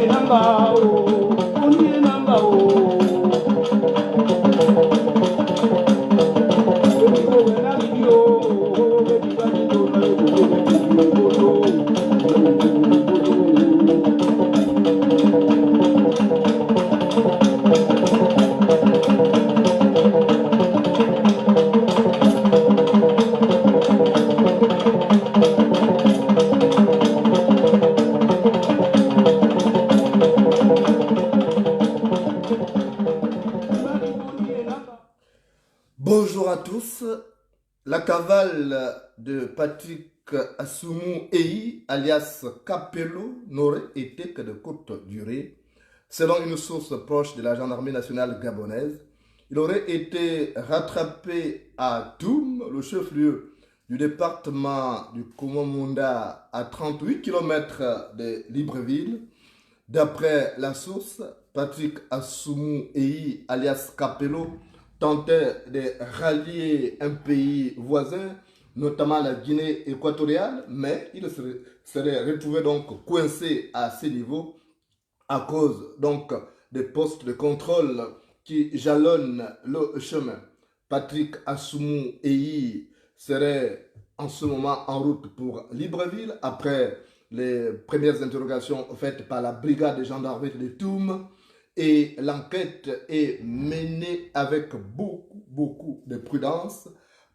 Nanga cavale de Patrick Assoumou Eyi, alias Capello, n'aurait été que de courte durée. Selon une source proche de la gendarmerie nationale gabonaise, il aurait été rattrapé à Toum, le chef-lieu du département du Komomunda, à 38 km de Libreville. D'après la source, Patrick Assoumou Eyi, alias Capello, tentait de rallier un pays voisin, notamment la Guinée équatoriale, mais il serait retrouvé donc coincé à ce niveau à cause donc des postes de contrôle qui jalonnent le chemin. Patrick Assoumou Eyi serait en ce moment en route pour Libreville après les premières interrogations faites par la brigade de gendarmerie de Toum, et l'enquête est menée avec beaucoup de prudence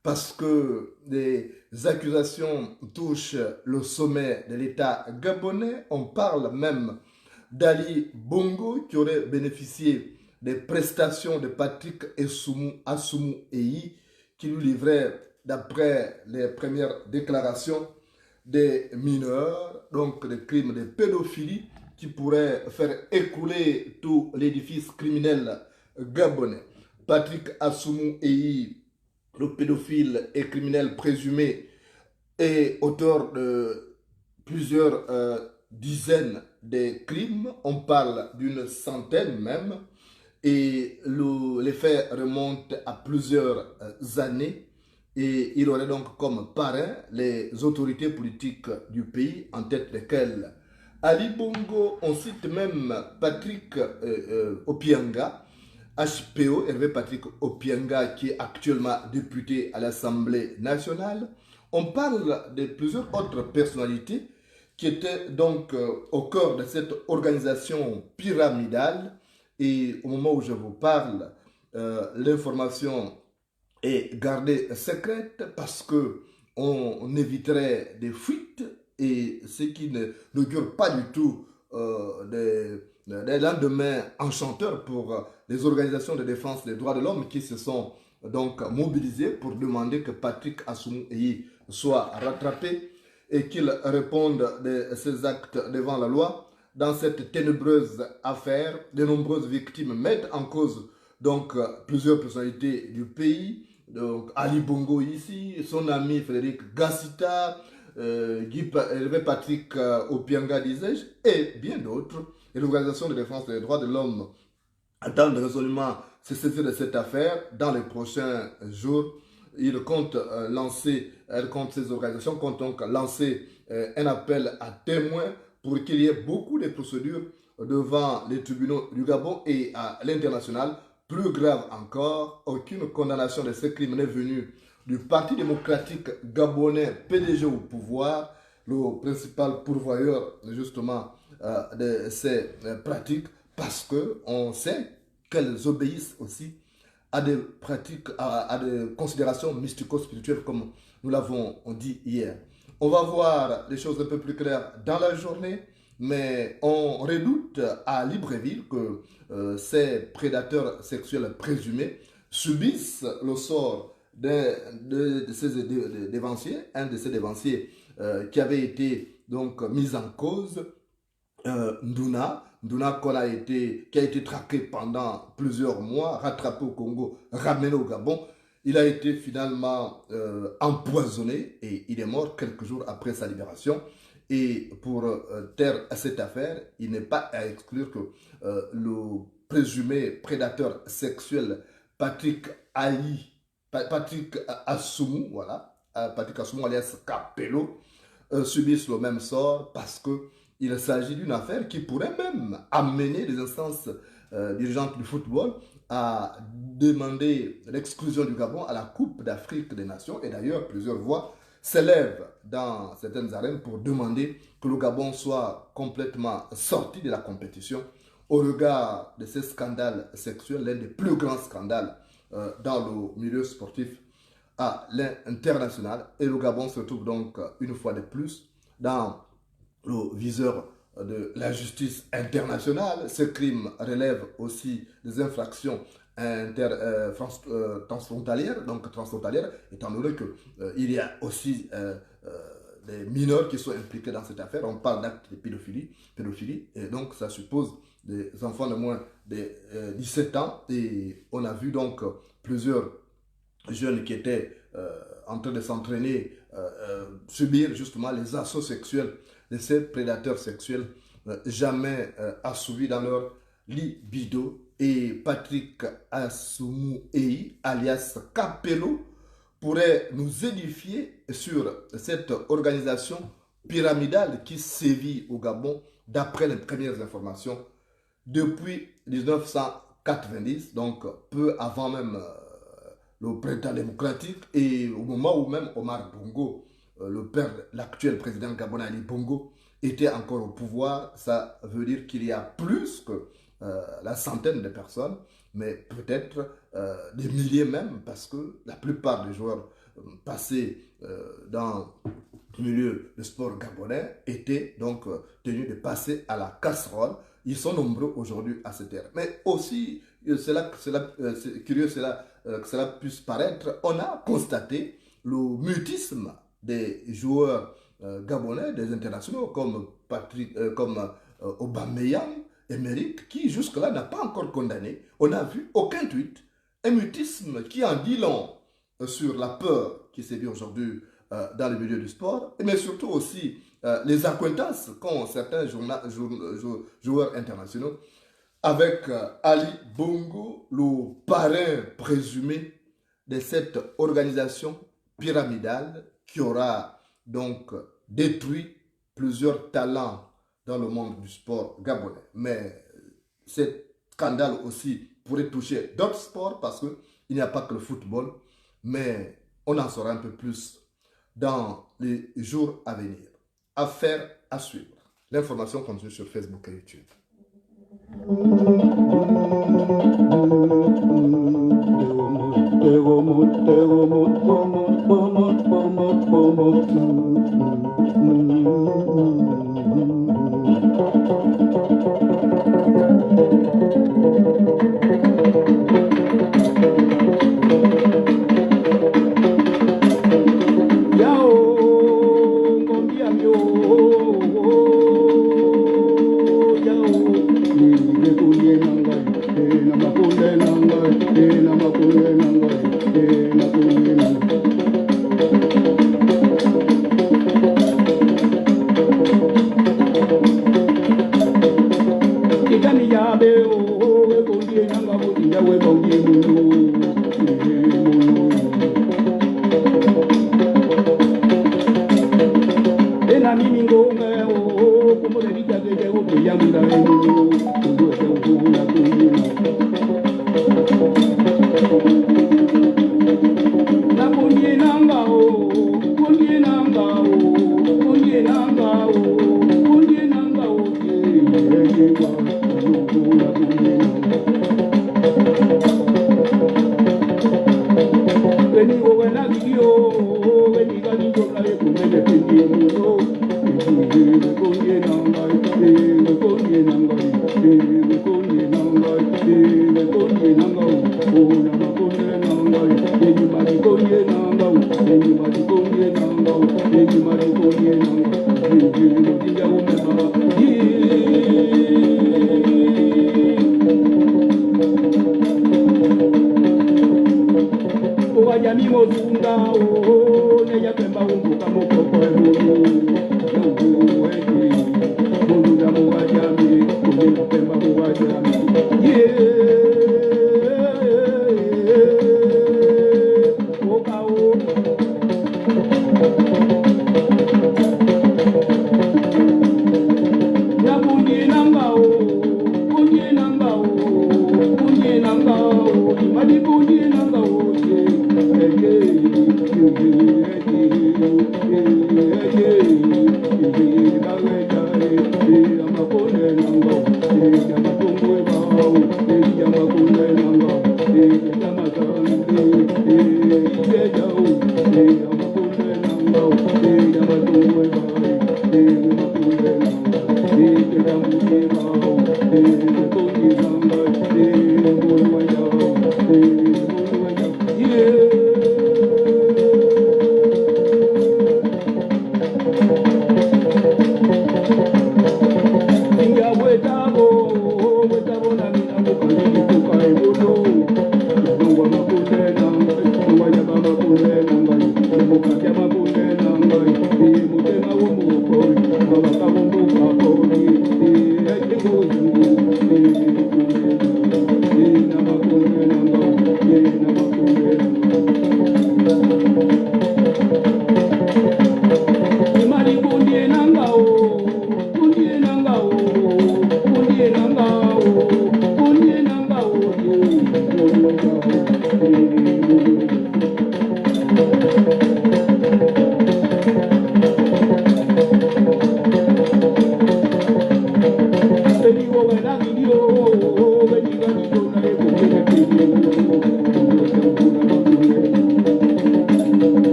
parce que les accusations touchent le sommet de l'État gabonais. On parle même d'Ali Bongo qui aurait bénéficié des prestations de Patrick Assoumou Eyi qui lui livrait, d'après les premières déclarations, des mineurs, donc des crimes de pédophilie qui pourraient faire écouler tout l'édifice criminel gabonais. Patrick Assoumou Eyi, le pédophile et criminel présumé, est auteur de plusieurs dizaines de crimes. On parle d'une centaine même. Et les faits remontent à plusieurs années. Et il aurait donc comme parrain les autorités politiques du pays, en tête desquelles Ali Bongo. On cite même Patrick Opianga, HPO, Hervé Patrick Opianga, qui est actuellement député à l'Assemblée nationale. On parle de plusieurs autres personnalités qui étaient donc au cœur de cette organisation pyramidale. Et au moment où je vous parle, l'information est gardée secrète parce que on éviterait des fuites, et ce qui n'augure pas du tout des lendemains enchanteurs pour les organisations de défense des droits de l'homme qui se sont donc mobilisées pour demander que Patrick Assoumou Eyi soit rattrapé et qu'il réponde de ses actes devant la loi. Dans cette ténébreuse affaire, de nombreuses victimes mettent en cause donc plusieurs personnalités du pays. Donc Ali Bongo ici, son ami Frédéric Gassita, Hervé Patrick Opianga, disais-je, et bien d'autres. Et l'Organisation de défense des droits de l'homme attendent résolument se saisir de cette affaire dans les prochains jours. Ces organisations comptent donc lancer un appel à témoins pour qu'il y ait beaucoup de procédures devant les tribunaux du Gabon et à l'international. Plus grave encore, aucune condamnation de ces crimes n'est venue du Parti démocratique gabonais, PDG au pouvoir, le principal pourvoyeur justement de ces pratiques, parce qu'on sait qu'elles obéissent aussi à des pratiques, à des considérations mystico-spirituelles, comme nous l'avons dit hier. On va voir les choses un peu plus claires dans la journée, mais on redoute à Libreville que ces prédateurs sexuels présumés subissent le sort de ces dévanciers, un de ces dévanciers qui avait été donc mis en cause, Nduna qui a été traqué pendant plusieurs mois, rattrapé au Congo, ramené au Gabon. Il a été finalement empoisonné et il est mort quelques jours après sa libération. Et pour taire cette affaire, il n'est pas à exclure que le présumé prédateur sexuel Patrick Assoumou, voilà, Patrick Assoumou alias Capello, subisse le même sort parce qu'il s'agit d'une affaire qui pourrait même amener les instances dirigeantes du football à demander l'exclusion du Gabon à la Coupe d'Afrique des Nations. Et d'ailleurs, plusieurs voix s'élèvent dans certaines arènes pour demander que le Gabon soit complètement sorti de la compétition au regard de ces scandales sexuels, l'un des plus grands scandales dans le milieu sportif à l'international. Et le Gabon se trouve donc une fois de plus dans le viseur de la justice internationale. Ce crime relève aussi des infractions transfrontalière, étant donné qu'il y a aussi des mineurs qui sont impliqués dans cette affaire. On parle d'actes de pédophilie, et donc ça suppose des enfants de moins de 17 ans, et on a vu donc plusieurs jeunes qui étaient en train de s'entraîner, subir justement les assauts sexuels de ces prédateurs sexuels jamais assouvis dans leur libido. Et Patrick Assoumou Eyi, alias Capello, pourrait nous édifier sur cette organisation pyramidale qui sévit au Gabon, d'après les premières informations, depuis 1990, donc peu avant même le printemps démocratique, et au moment où même Omar Bongo, l'actuel président gabonais Ali Bongo, était encore au pouvoir. Ça veut dire qu'il y a plus que la centaine de personnes, mais peut-être des milliers même, parce que la plupart des joueurs passés dans le milieu du sport gabonais étaient donc tenus de passer à la casserole. Ils sont nombreux aujourd'hui à cette ère. Mais aussi, c'est curieux que cela puisse paraître, on a constaté le mutisme des joueurs gabonais, des internationaux comme Aubameyang, Emerick, qui jusque-là n'a pas encore condamné. On n'a vu aucun tweet. Un mutisme qui en dit long sur la peur qui sévit aujourd'hui dans le milieu du sport, mais surtout aussi les accointances qu'ont certains joueurs internationaux avec Ali Bongo, le parrain présumé de cette organisation pyramidale qui aura donc détruit plusieurs talents dans le monde du sport gabonais. Mais ce scandale aussi pourrait toucher d'autres sports parce qu'il n'y a pas que le football, mais on en saura un peu plus dans les jours à venir. Affaire à suivre. L'information continue sur Facebook et YouTube.